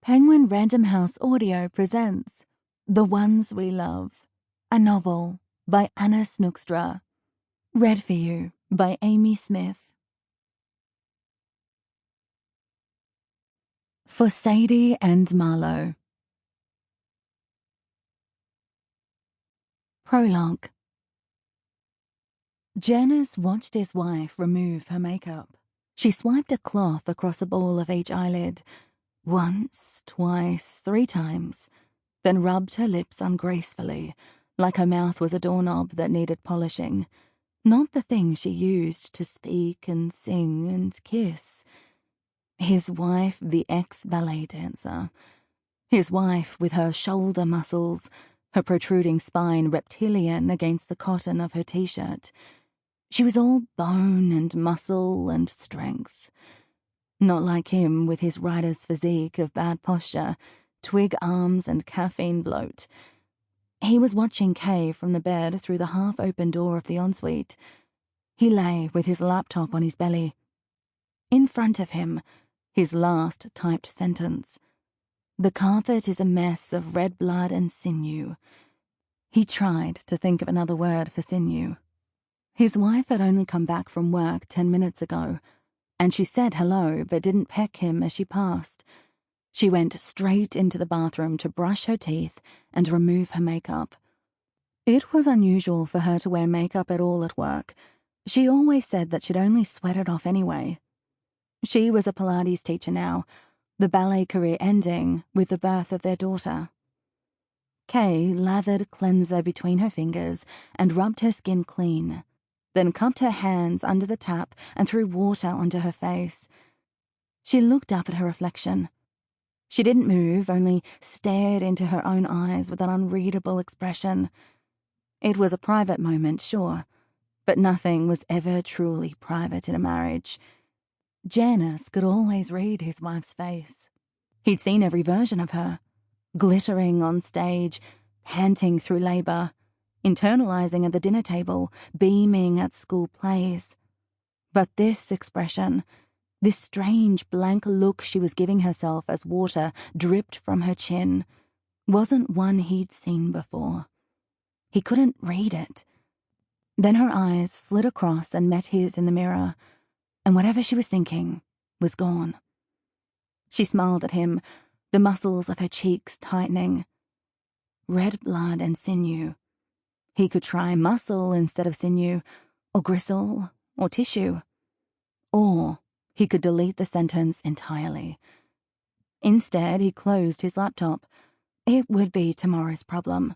Penguin Random House Audio presents The Ones We Love, a novel by Snoekstra. Read for you by Aimee Smith. For Sadie and Marlowe. Prologue. Janus watched his wife remove her makeup. She swiped a cloth across a ball of each eyelid, once, twice, 3 times, then rubbed her lips ungracefully, like her mouth was a doorknob that needed polishing, not the thing she used to speak and sing and kiss. His wife, the ex-ballet dancer. His wife with her shoulder muscles, her protruding spine reptilian against the cotton of her t-shirt. She was all bone and muscle and strength. Not like him with his rider's physique of bad posture, twig arms and caffeine bloat. He was watching Kay from the bed through the half-open door of the ensuite. He lay with his laptop on his belly. In front of him, his last typed sentence. The carpet is a mess of red blood and sinew. He tried to think of another word for sinew. His wife had only come back from work 10 minutes ago, and she said hello but didn't peck him as she passed. She went straight into the bathroom to brush her teeth and remove her makeup. It was unusual for her to wear makeup at all at work. She always said that she'd only sweat it off anyway. She was a Pilates teacher now, the ballet career ending with the birth of their daughter. Kay lathered cleanser between her fingers and rubbed her skin clean, then cupped her hands under the tap and threw water onto her face. She looked up at her reflection. She didn't move, only stared into her own eyes with an unreadable expression. It was a private moment, sure, but nothing was ever truly private in a marriage. Janus could always read his wife's face. He'd seen every version of her, glittering on stage, panting through labor, internalizing at the dinner table, beaming at school plays. But this expression, this strange blank look she was giving herself as water dripped from her chin, wasn't one he'd seen before. He couldn't read it. Then her eyes slid across and met his in the mirror, and whatever she was thinking was gone. She smiled at him, the muscles of her cheeks tightening. Red blood and sinew. He could try muscle instead of sinew, or gristle, or tissue. Or he could delete the sentence entirely. Instead, he closed his laptop. It would be tomorrow's problem.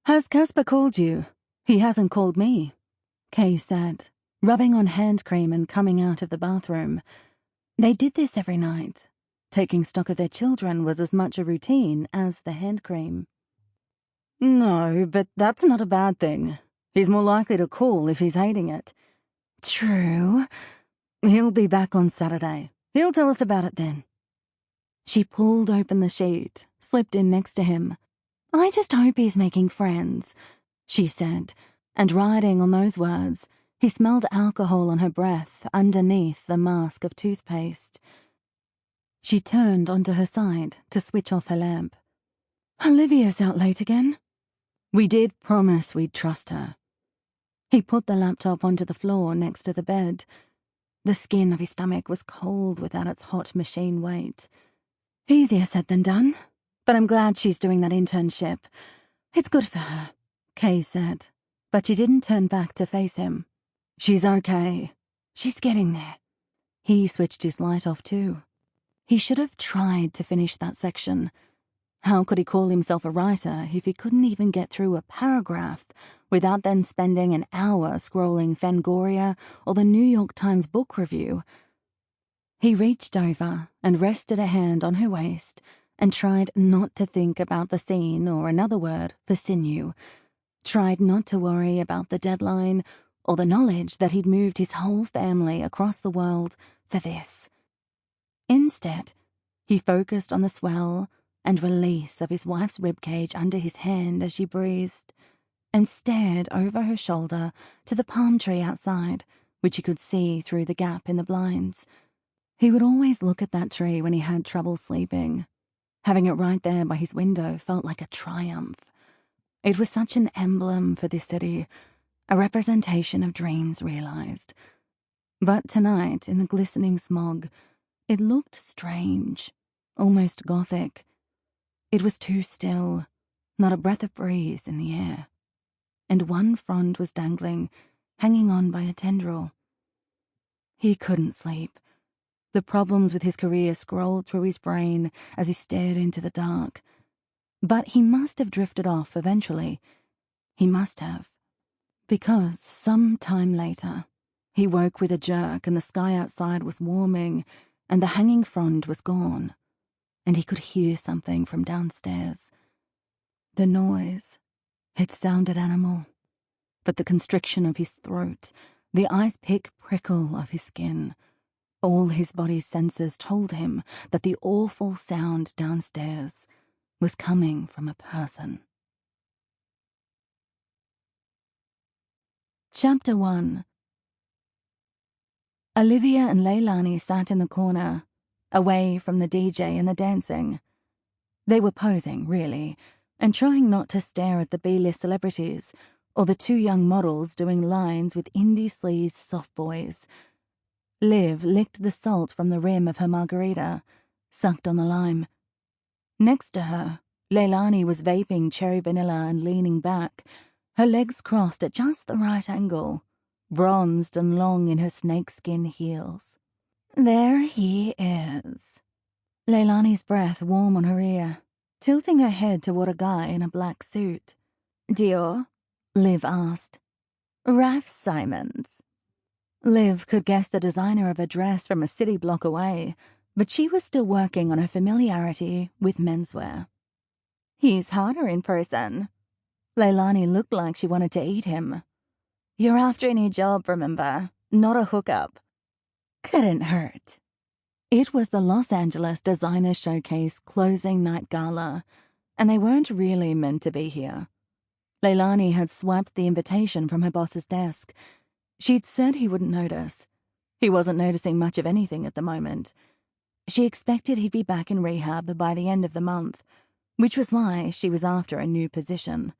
"Has Casper called you? He hasn't called me," Kay said, rubbing on hand cream and coming out of the bathroom. They did this every night. Taking stock of their children was as much a routine as the hand cream. "No, but that's not a bad thing. He's more likely to call if he's hating it." "True. He'll be back on Saturday. He'll tell us about it then." She pulled open the sheet, slipped in next to him. "I just hope he's making friends," she said, and riding on those words, he smelled alcohol on her breath underneath the mask of toothpaste. She turned onto her side to switch off her lamp. "Olivia's out late again." "We did promise we'd trust her." He put the laptop onto the floor next to the bed. The skin of his stomach was cold without its hot machine weight. "Easier said than done, but I'm glad she's doing that internship. It's good for her," Kay said, but she didn't turn back to face him. "She's okay. She's getting there." He switched his light off too. He should have tried to finish that section. How could he call himself a writer if he couldn't even get through a paragraph without then spending an hour scrolling Fangoria or the New York Times book review? He reached over and rested a hand on her waist and tried not to think about the scene or another word for sinew. Tried not to worry about the deadline or the knowledge that he'd moved his whole family across the world for this. Instead, he focused on the swell and release of his wife's ribcage under his hand as she breathed, and stared over her shoulder to the palm tree outside, which he could see through the gap in the blinds. He would always look at that tree when he had trouble sleeping. Having it right there by his window felt like a triumph. It was such an emblem for this city, a representation of dreams realized. But tonight, in the glistening smog, it looked strange, almost gothic. It was too still, not a breath of breeze in the air. And one frond was dangling, hanging on by a tendril. He couldn't sleep. The problems with his career scrolled through his brain as he stared into the dark. But he must have drifted off eventually. He must have. Because some time later, he woke with a jerk and the sky outside was warming and the hanging frond was gone. And he could hear something from downstairs. The noise. It sounded animal. But the constriction of his throat, the ice-pick prickle of his skin, all his body's senses told him that the awful sound downstairs was coming from a person. Chapter 1. Olivia and Leilani sat in the corner, away from the DJ and the dancing. They were posing, really, and trying not to stare at the B-list celebrities or the two young models doing lines with indie sleaze soft boys. Liv licked the salt from the rim of her margarita, sucked on the lime. Next to her, Leilani was vaping cherry vanilla and leaning back, her legs crossed at just the right angle, bronzed and long in her snakeskin heels. There he is. Leilani's breath warm on her ear, tilting her head toward a guy in a black suit. Dior? Liv asked. Raf Simons. Liv could guess the designer of a dress from a city block away, but she was still working on her familiarity with menswear. He's harder in person. Leilani looked like she wanted to eat him. You're after a new job, remember? Not a hookup. Couldn't hurt. It was the Los Angeles Designer Showcase closing night gala, and they weren't really meant to be here. Leilani had swiped the invitation from her boss's desk. She'd said he wouldn't notice. He wasn't noticing much of anything at the moment. She expected he'd be back in rehab by the end of the month, which was why she was after a new position.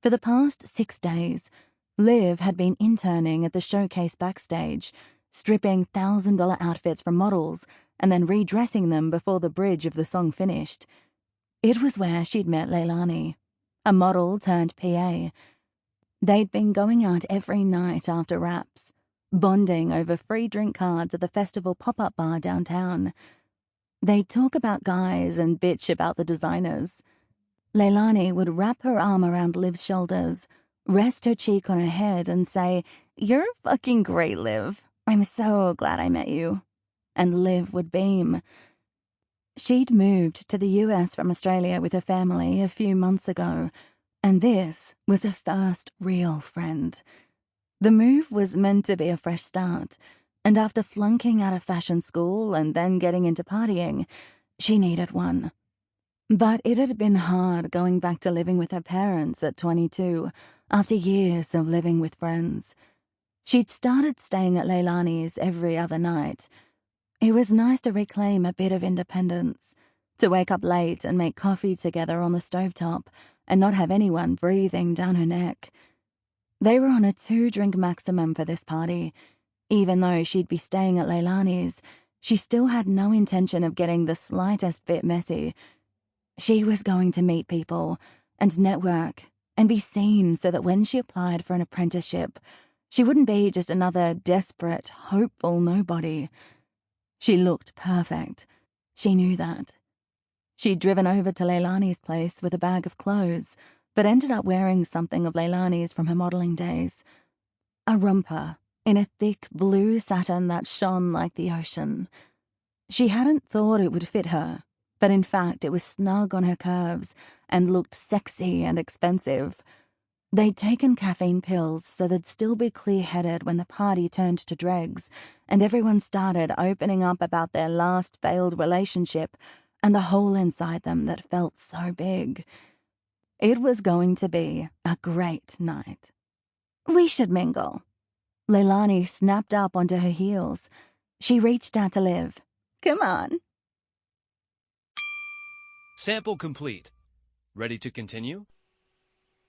For the past 6 days, Liv had been interning at the showcase backstage, stripping $1,000 outfits from models and then redressing them before the bridge of the song finished. It was where she'd met Leilani, a model turned PA. They'd been going out every night after raps, bonding over free drink cards at the festival pop-up bar downtown. They'd talk about guys and bitch about the designers. Leilani would wrap her arm around Liv's shoulders, rest her cheek on her head and say, "You're fucking great, Liv. I'm so glad I met you." And Liv would beam. She'd moved to the US from Australia with her family a few months ago, and this was her first real friend. The move was meant to be a fresh start, and after flunking out of fashion school and then getting into partying, she needed one. But it had been hard going back to living with her parents at 22, after years of living with friends. She'd started staying at Leilani's every other night. It was nice to reclaim a bit of independence, to wake up late and make coffee together on the stovetop and not have anyone breathing down her neck. They were on a 2-drink maximum for this party. Even though she'd be staying at Leilani's, she still had no intention of getting the slightest bit messy. She was going to meet people and network and be seen so that when she applied for an apprenticeship, she wouldn't be just another desperate, hopeful nobody. She looked perfect. She knew that. She'd driven over to Leilani's place with a bag of clothes, but ended up wearing something of Leilani's from her modeling days. A romper in a thick blue satin that shone like the ocean. She hadn't thought it would fit her, but in fact it was snug on her curves and looked sexy and expensive. They'd taken caffeine pills so they'd still be clear-headed when the party turned to dregs, and everyone started opening up about their last failed relationship and the hole inside them that felt so big. It was going to be a great night. We should mingle. Leilani snapped up onto her heels. She reached out to Liv. Come on. Sample complete. Ready to continue?